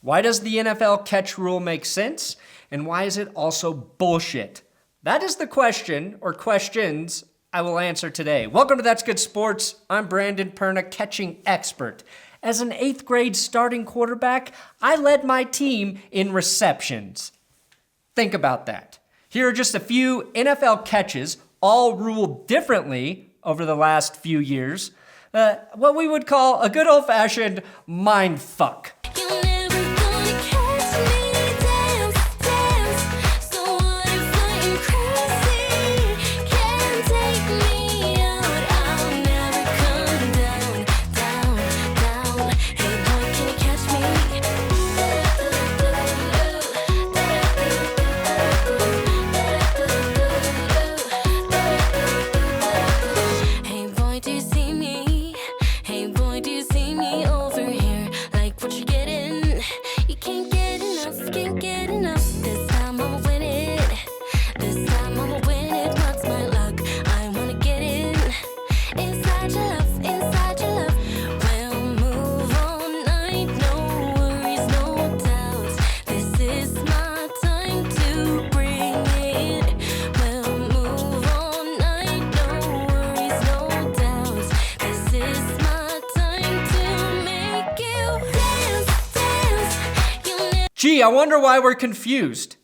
Why does the NFL catch rule make sense? And why is it also bullshit? That is the question, or questions, I will answer today. Welcome to That's Good Sports. I'm Brandon Perna, catching expert. As an 8th grade starting quarterback, I led my team in receptions. Think about that. Here are just a few NFL catches, all ruled differently over the last few years. What we would call a good old-fashioned mind fuck. Gee, I wonder why we're confused.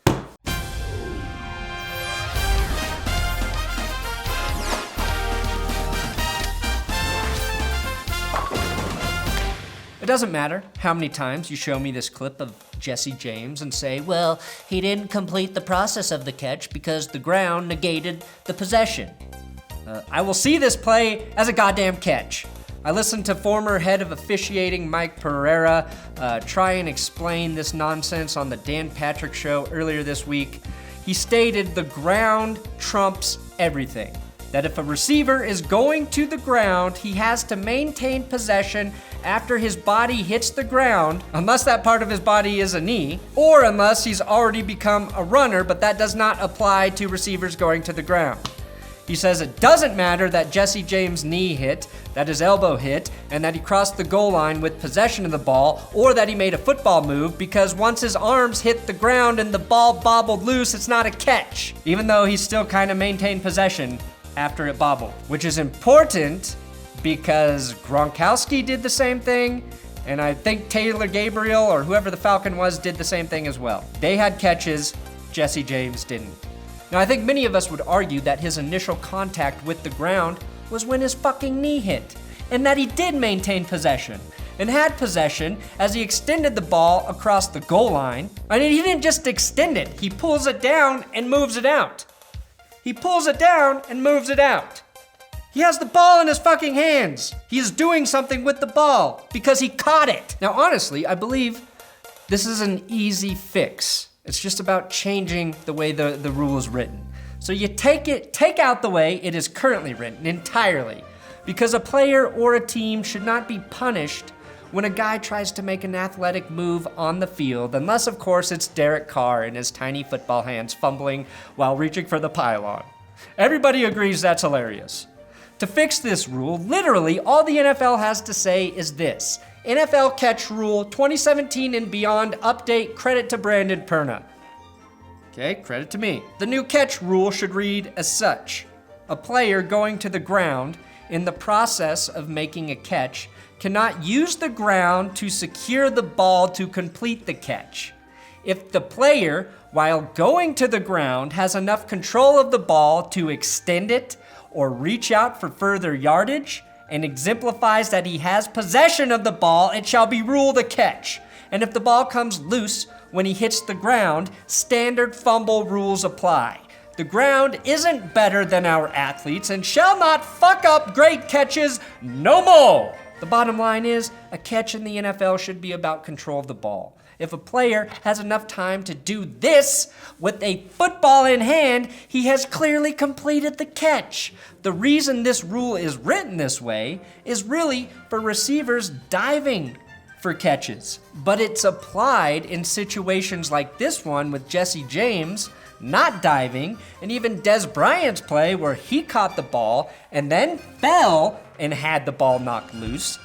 It doesn't matter how many times you show me this clip of Jesse James and say, well, he didn't complete the process of the catch because the ground negated the possession. I will see this play as a goddamn catch. I listened to former head of officiating Mike Pereira try and explain this nonsense on the Dan Patrick Show earlier this week. He stated the ground trumps everything. That if a receiver is going to the ground, he has to maintain possession after his body hits the ground, unless that part of his body is a knee, or unless he's already become a runner, but that does not apply to receivers going to the ground. He says it doesn't matter that Jesse James' knee hit, that his elbow hit, and that he crossed the goal line with possession of the ball, or that he made a football move, because once his arms hit the ground and the ball bobbled loose, it's not a catch, even though he still kind of maintained possession after it bobbled. Which is important because Gronkowski did the same thing, and I think Taylor Gabriel, or whoever the Falcon was, did the same thing as well. They had catches, Jesse James didn't. Now, I think many of us would argue that his initial contact with the ground was when his fucking knee hit, and that he did maintain possession, and had possession as he extended the ball across the goal line. I mean, he didn't just extend it, he pulls it down and moves it out. He pulls it down and moves it out. He has the ball in his fucking hands. He's doing something with the ball because he caught it. Now, honestly, I believe this is an easy fix. It's just about changing the way the rule is written. So you take out the way it is currently written entirely, because a player or a team should not be punished when a guy tries to make an athletic move on the field, unless of course it's Derek Carr in his tiny football hands fumbling while reaching for the pylon. Everybody agrees that's hilarious. To fix this rule, literally all the NFL has to say is this: NFL Catch Rule 2017 and beyond update, credit to Brandon Perna. Okay, credit to me. The new catch rule should read as such: a player going to the ground in the process of making a catch cannot use the ground to secure the ball to complete the catch. If the player, while going to the ground, has enough control of the ball to extend it or reach out for further yardage, and exemplifies that he has possession of the ball, it shall be ruled a catch. And if the ball comes loose when he hits the ground, standard fumble rules apply. The ground isn't better than our athletes and shall not fuck up great catches no more. The bottom line is, a catch in the NFL should be about control of the ball. If a player has enough time to do this with a football in hand, he has clearly completed the catch. The reason this rule is written this way is really for receivers diving for catches. But it's applied in situations like this one with Jesse James not diving, and even Dez Bryant's play where he caught the ball and then fell and had the ball knocked loose.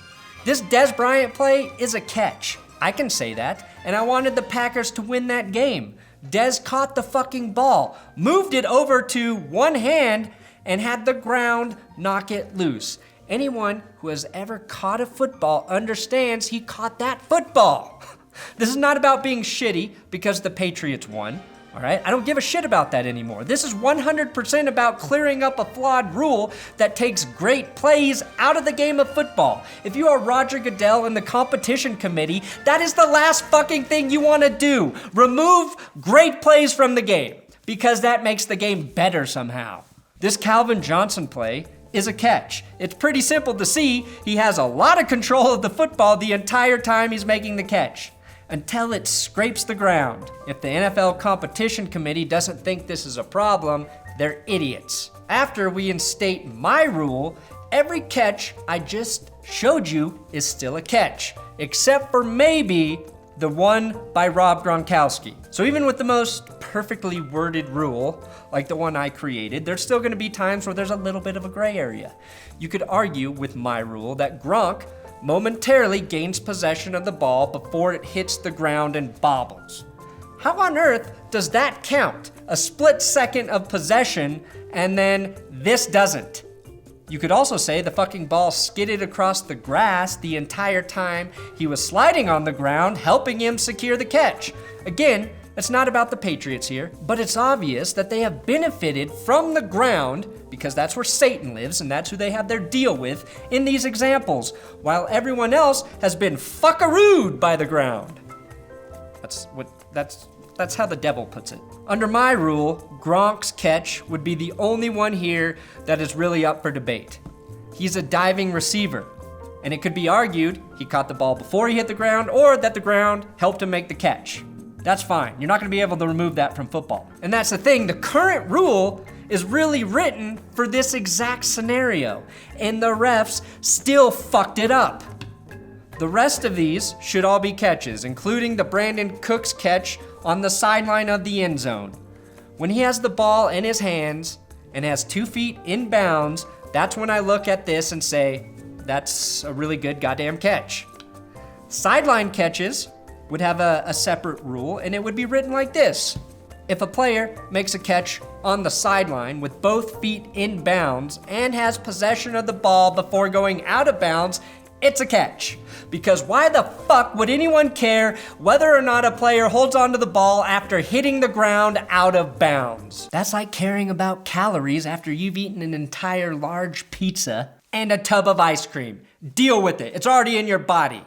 This Dez Bryant play is a catch. I can say that, and I wanted the Packers to win that game. Dez caught the fucking ball, moved it over to one hand, and had the ground knock it loose. Anyone who has ever caught a football understands he caught that football. This is not about being shitty because the Patriots won, all right? I don't give a shit about that anymore. This is 100% about clearing up a flawed rule that takes great plays out of the game of football. If you are Roger Goodell and the competition committee, that is the last fucking thing you want to do. Remove great plays from the game because that makes the game better somehow. This Calvin Johnson play is a catch. It's pretty simple to see. He has a lot of control of the football the entire time he's making the catch, until it scrapes the ground. If the NFL competition committee doesn't think this is a problem, they're idiots. After we instate my rule, every catch I just showed you is still a catch, except for maybe the one by ROb Gronkowski. So even with the most perfectly worded rule, like the one I created, there's still gonna be times where there's a little bit of a gray area. You could argue with my rule that Gronk momentarily gains possession of the ball before it hits the ground and bobbles. How on earth does that count? A split second of possession and then this doesn't. You could also say the fucking ball skidded across the grass the entire time he was sliding on the ground, helping him secure the catch. Again, it's not about the Patriots here, but it's obvious that they have benefited from the ground because that's where Satan lives and that's who they have their deal with in these examples, while everyone else has been fuckarooed by the ground. That's how the devil puts it. Under my rule, Gronk's catch would be the only one here that is really up for debate. He's a diving receiver, and it could be argued he caught the ball before he hit the ground or that the ground helped him make the catch. That's fine. You're not gonna be able to remove that from football. And that's the thing, the current rule is really written for this exact scenario, and the refs still fucked it up. The rest of these should all be catches, including the Brandon Cooks catch on the sideline of the end zone. When he has the ball in his hands and has 2 feet in bounds, that's when I look at this and say, that's a really good goddamn catch. Sideline catches would have a separate rule, and it would be written like this. If a player makes a catch on the sideline with both feet in bounds and has possession of the ball before going out of bounds, it's a catch. Because why the fuck would anyone care whether or not a player holds onto the ball after hitting the ground out of bounds? That's like caring about calories after you've eaten an entire large pizza and a tub of ice cream. Deal with it. It's already in your body.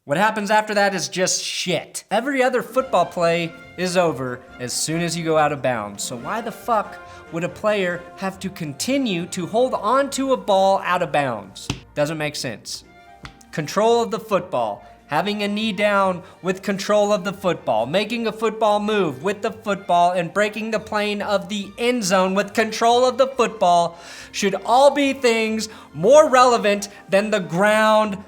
What happens after that is just shit. Every other football play is over as soon as you go out of bounds. So why the fuck would a player have to continue to hold on to a ball out of bounds? Doesn't make sense. Control of the football, having a knee down with control of the football, making a football move with the football, and breaking the plane of the end zone with control of the football should all be things more relevant than the ground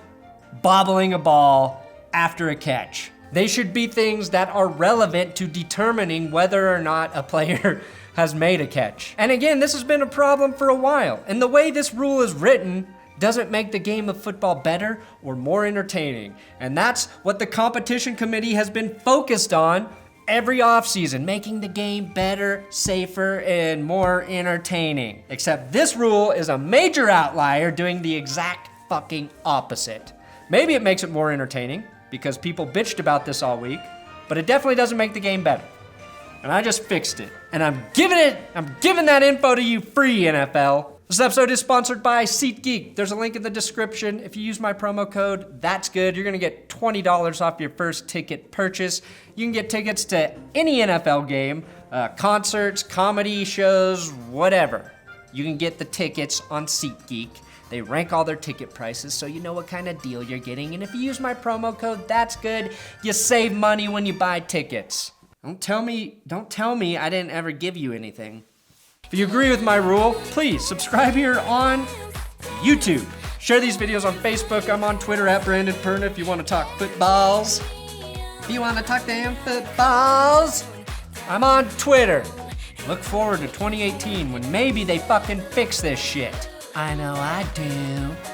bobbling a ball after a catch. They should be things that are relevant to determining whether or not a player has made a catch. And again, this has been a problem for a while, and the way this rule is written doesn't make the game of football better or more entertaining. And that's what the competition committee has been focused on every offseason, making the game better, safer, and more entertaining. Except this rule is a major outlier doing the exact fucking opposite. Maybe it makes it more entertaining because people bitched about this all week, but it definitely doesn't make the game better. And I just fixed it. And I'm giving that info to you free, NFL. This episode is sponsored by SeatGeek. There's a link in the description. If you use my promo code, that's good. You're gonna get $20 off your first ticket purchase. You can get tickets to any NFL game, concerts, comedy shows, whatever. You can get the tickets on SeatGeek. They rank all their ticket prices so you know what kind of deal you're getting. And if you use my promo code, that's good. You save money when you buy tickets. Don't tell me I didn't ever give you anything. If you agree with my rule, please subscribe here on YouTube. Share these videos on Facebook. I'm on Twitter at Brandon Perna if you want to talk footballs. If you want to talk damn footballs, I'm on Twitter. Look forward to 2018 when maybe they fucking fix this shit. I know I do.